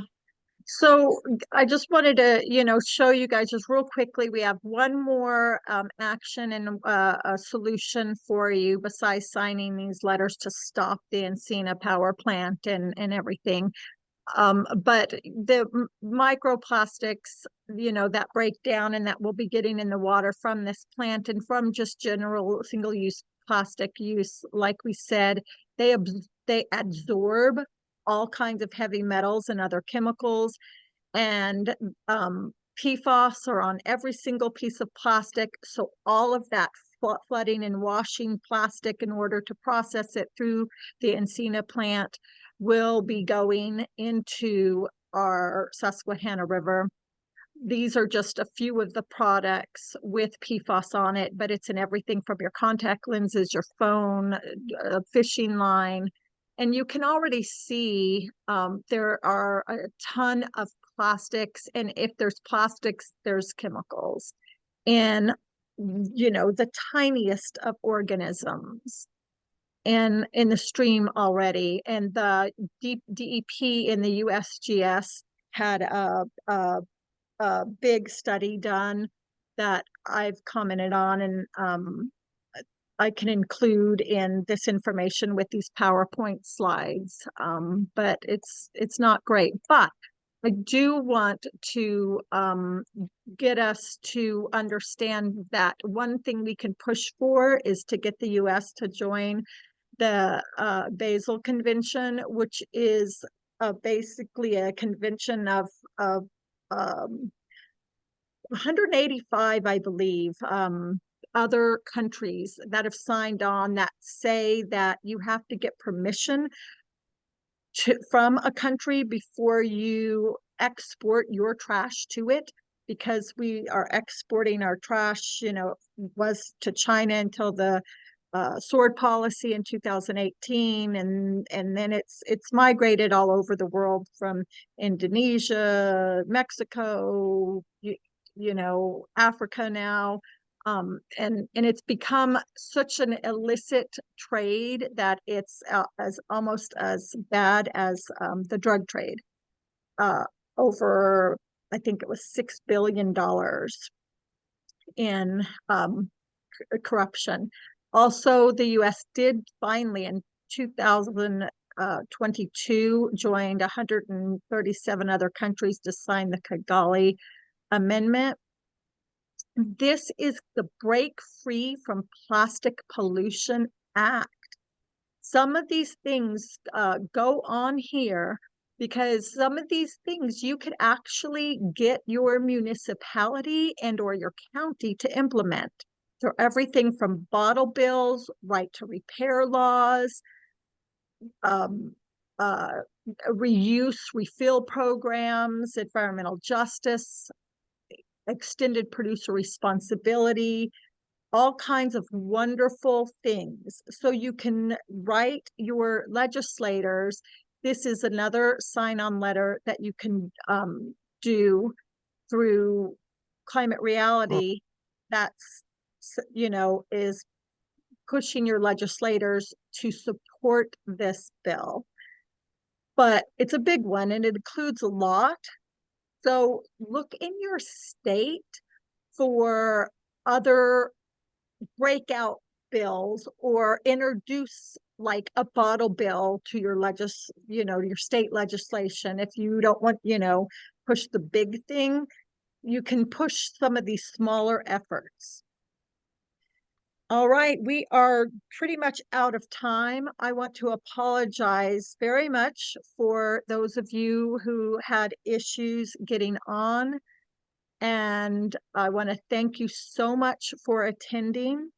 So I just wanted to, you know, show you guys just real quickly. We have one more action and a solution for you besides signing these letters to stop the Encina power plant and everything. But the microplastics, that break down and that will be getting in the water from this plant and from just general single-use plastic use, like we said, they absorb all kinds of heavy metals and other chemicals, and PFAS are on every single piece of plastic. So all of that flooding and washing plastic in order to process it through the Encina plant will be going into our Susquehanna River. These are just a few of the products with PFAS on it, but it's in everything from your contact lenses, your phone, a fishing line. And you can already see there are a ton of plastics, and if there's plastics, there's chemicals. And the tiniest of organisms in the stream already. And the DEP in the USGS had a big study done that I've commented on, and I can include in this information with these PowerPoint slides, but it's not great. But I do want to get us to understand that one thing we can push for is to get the US to join the Basel Convention, which is basically a convention of 185, I believe, other countries that have signed on that say that you have to get permission from a country before you export your trash to it, because we are exporting our trash, was to China until the sword policy in 2018, and then it's migrated all over the world from Indonesia, Mexico, Africa now. And it's become such an illicit trade that it's as almost as bad as the drug trade. Over, I think it was $6 billion in corruption. Also, the U.S. did finally in 2022 joined 137 other countries to sign the Kigali Amendment. This is the Break Free from Plastic Pollution Act. Some of these things go on here because some of these things you could actually get your municipality and or your county to implement. So everything from bottle bills, right to repair laws, reuse, refill programs, environmental justice, extended producer responsibility, all kinds of wonderful things. So you can write your legislators. This is another sign-on letter that you can do through Climate Reality. That's, is pushing your legislators to support this bill. But it's a big one and it includes a lot. So look in your state for other breakout bills, or introduce like a bottle bill to your your state legislation. If you don't want, push the big thing, you can push some of these smaller efforts. All right, we are pretty much out of time. I want to apologize very much for those of you who had issues getting on. And I want to thank you so much for attending.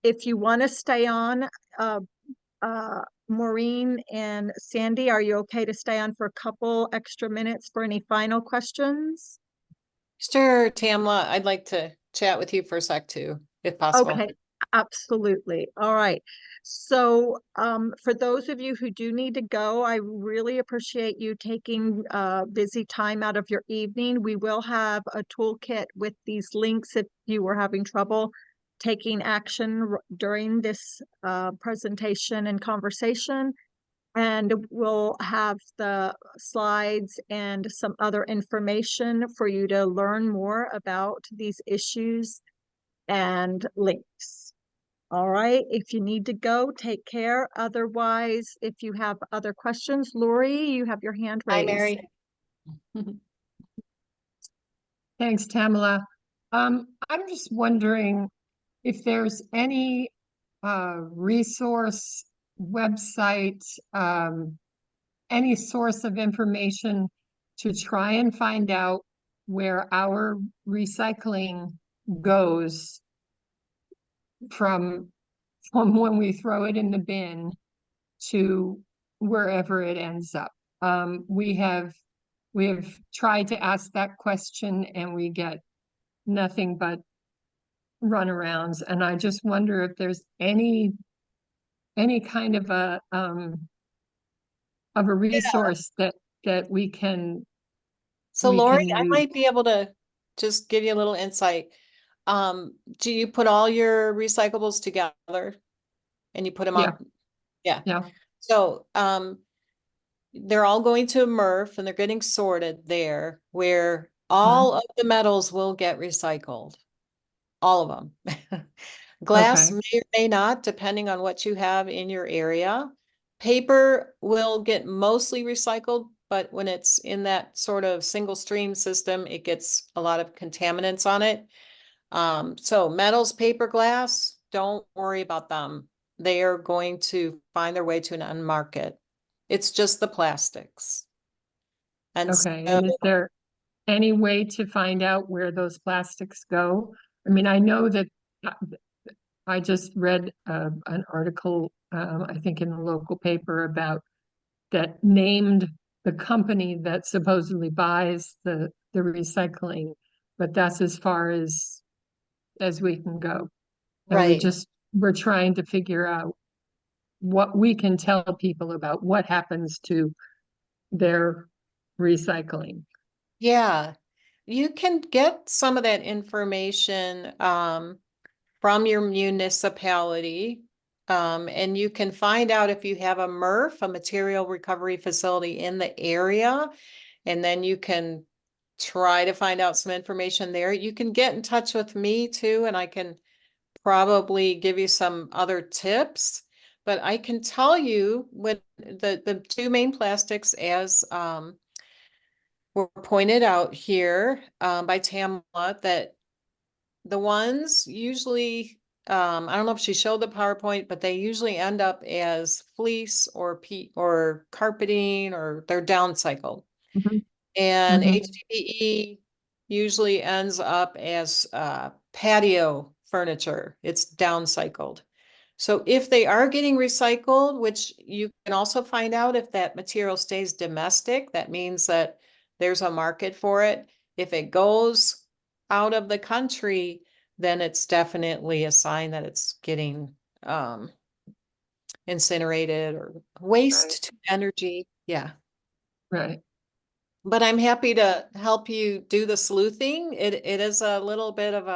If you want to stay on, Maureen and Sandy, are you okay to stay on for a couple extra minutes for any final questions? Sure, Tamla, I'd like to chat with you for a sec too, if possible. Okay, absolutely. All right. So for those of you who do need to go, I really appreciate you taking busy time out of your evening. We will have a toolkit with these links if you were having trouble taking action during this presentation and conversation. And we'll have the slides and some other information for you to learn more about these issues and links. All right, if you need to go, take care. Otherwise, if you have other questions, Lori, you have your hand Hi, raised. Mary. Thanks, Tamala. I'm just wondering if there's any resource, website, any source of information to try and find out where our recycling goes from when we throw it in the bin to wherever it ends up. We have tried to ask that question and we get nothing but runarounds. And I just wonder if there's any kind of a resource that we can. So we Lori, can I use. might be able to just give you a little insight. Do you put all your recyclables together and you put them Yeah. on? Yeah. Yeah. So, they're all going to MRF and they're getting sorted there where all of the metals will get recycled. All of them. Glass Okay. may or may not, depending on what you have in your area. Paper will get mostly recycled, but when it's in that sort of single stream system, it gets a lot of contaminants on it. So metals, paper, glass, don't worry about them. They are going to find their way to an end market. It's just the plastics. And Okay. so, And is there any way to find out where those plastics go? I mean, I know that I just read an article, I think in the local paper about that named the company that supposedly buys the recycling, but that's as far as we can go. And right. we're trying to figure out what we can tell people about what happens to their recycling. Yeah. You can get some of that information from your municipality. And you can find out if you have a MRF, a material recovery facility in the area, and then you can try to find out some information there. You can get in touch with me too, and I can probably give you some other tips. But I can tell you with the two main plastics as were pointed out here by Tamla, that the ones usually, I don't know if she showed the PowerPoint, but they usually end up as fleece or or carpeting, or they're downcycled. Mhm. And Mhm. HDPE usually ends up as patio furniture. It's downcycled. So if they are getting recycled, which you can also find out if that material stays domestic, that means that there's a market for it. If it goes out of the country, then it's definitely a sign that it's getting incinerated or waste to energy. Yeah. Right. But I'm happy to help you do the sleuthing. It is a little bit of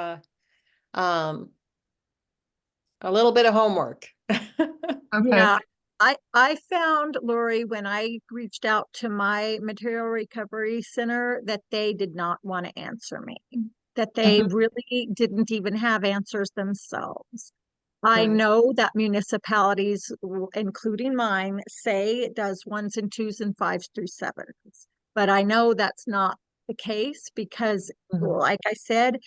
a little bit of homework. Okay. Yeah, I found, Lori, when I reached out to my material recovery center, that they did not want to answer me, that they really didn't even have answers themselves. I Right. know that municipalities, including mine, say it does 1s and 2s and 5s through 7s, but I know that's not the case because, Mhm. like I said,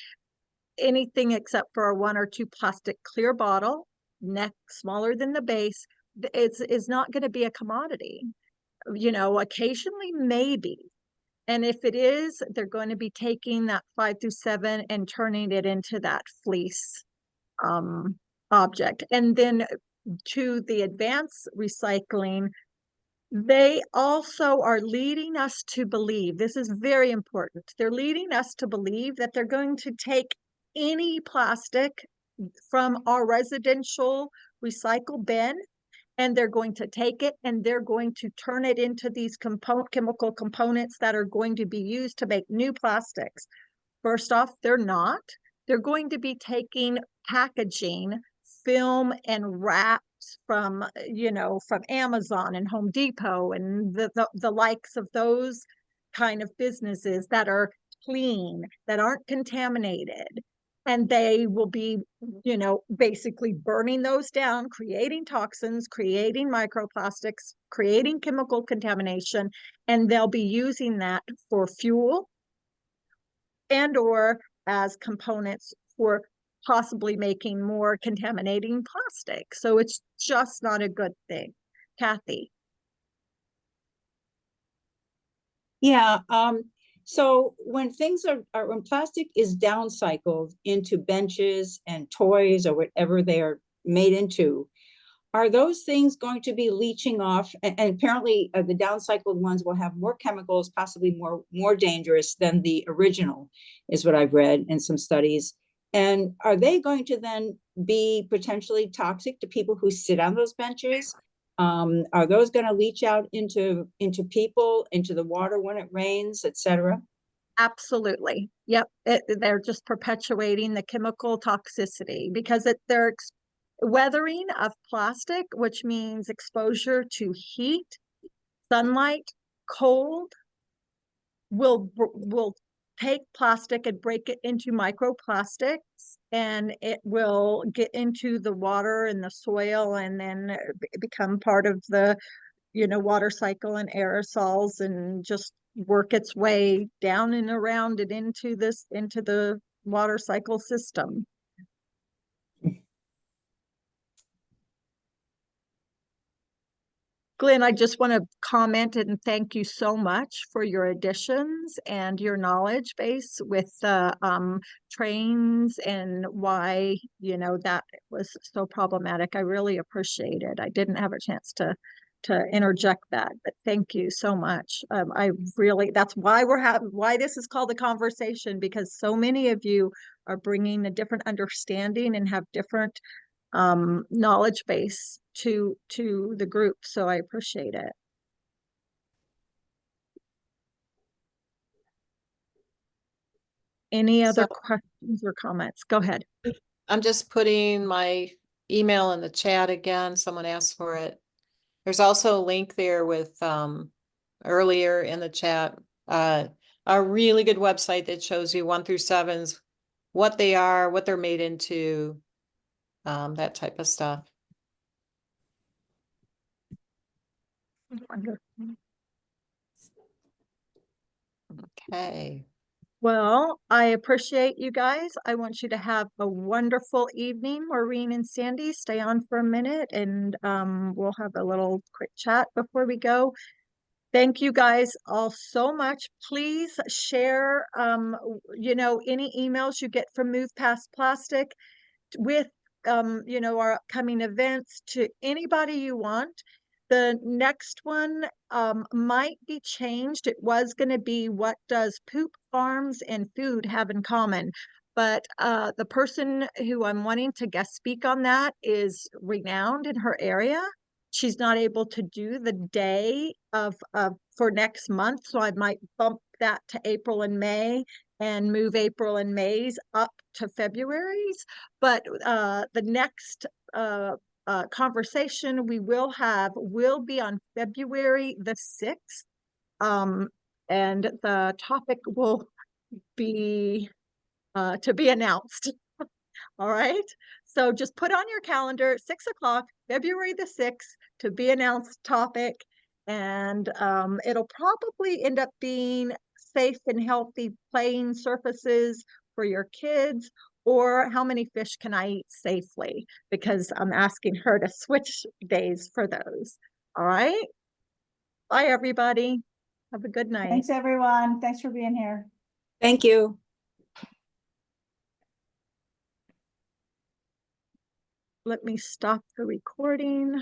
anything except for a 1 or 2 plastic clear bottle, neck smaller than the base, is not going to be a commodity. You know, occasionally maybe. And if it is, they're going to be taking that 5 through 7 and turning it into that fleece object. And then to the advanced recycling, they also are leading us to believe, this is very important, they're leading us to believe that they're going to take any plastic from our residential recycle bin, and they're going to take it and they're going to turn it into these chemical components that are going to be used to make new plastics. First off, they're not. They're going to be taking packaging, film, and wraps from, you know, from Amazon and Home Depot and the likes of those kind of businesses that are clean, that aren't contaminated. And they will be, basically burning those down, creating toxins, creating microplastics, creating chemical contamination, and they'll be using that for fuel and or as components for possibly making more contaminating plastic. So it's just not a good thing. Kathy. Yeah, so when when plastic is downcycled into benches and toys or whatever they are made into, are those things going to be leaching off? And apparently the downcycled ones will have more chemicals, possibly more dangerous than the original, is what I've read in some studies. And are they going to then be potentially toxic to people who sit on those benches? Are those going to leach out into people, into the water when it rains, etc.? Absolutely. Yep. They're just perpetuating the chemical toxicity because weathering of plastic, which means exposure to heat, sunlight, cold, will take plastic and break it into microplastics, and it will get into the water and the soil and then become part of the water cycle and aerosols and just work its way down and around and into the water cycle system. Glenn, I just want to comment and thank you so much for your additions and your knowledge base with trains and why, that was so problematic. I really appreciate it. I didn't have a chance to interject that, but thank you so much. That's why why this is called a conversation, because so many of you are bringing a different understanding and have different knowledge base to the group, so I appreciate it. Any other questions or comments? Go ahead. I'm just putting my email in the chat again. Someone asked for it. There's also a link there with earlier in the chat, a really good website that shows you 1 through 7s, what they are, what they're made into, that type of stuff. Wonderful. Okay. Well, I appreciate you guys. I want you to have a wonderful evening. Maureen and Sandy, stay on for a minute and we'll have a little quick chat before we go. Thank you guys all so much. Please share, any emails you get from Move Past Plastic with, our upcoming events to anybody you want. The next one might be changed. It was going to be, what does poop farms and food have in common? But the person who I'm wanting to guest speak on that is renowned in her area. She's not able to do the day for next month, so I might bump that to April and May and move April and May's up to February's. But the next conversation we will have will be on February the 6th. And the topic will be to be announced. All right. So just put on your calendar, 6 o'clock, February the 6th, to be announced topic. And it'll probably end up being safe and healthy playing surfaces for your kids, or how many fish can I eat safely? Because I'm asking her to switch days for those. All right. Bye, everybody. Have a good night. Thanks, everyone. Thanks for being here. Thank you. Let me stop the recording.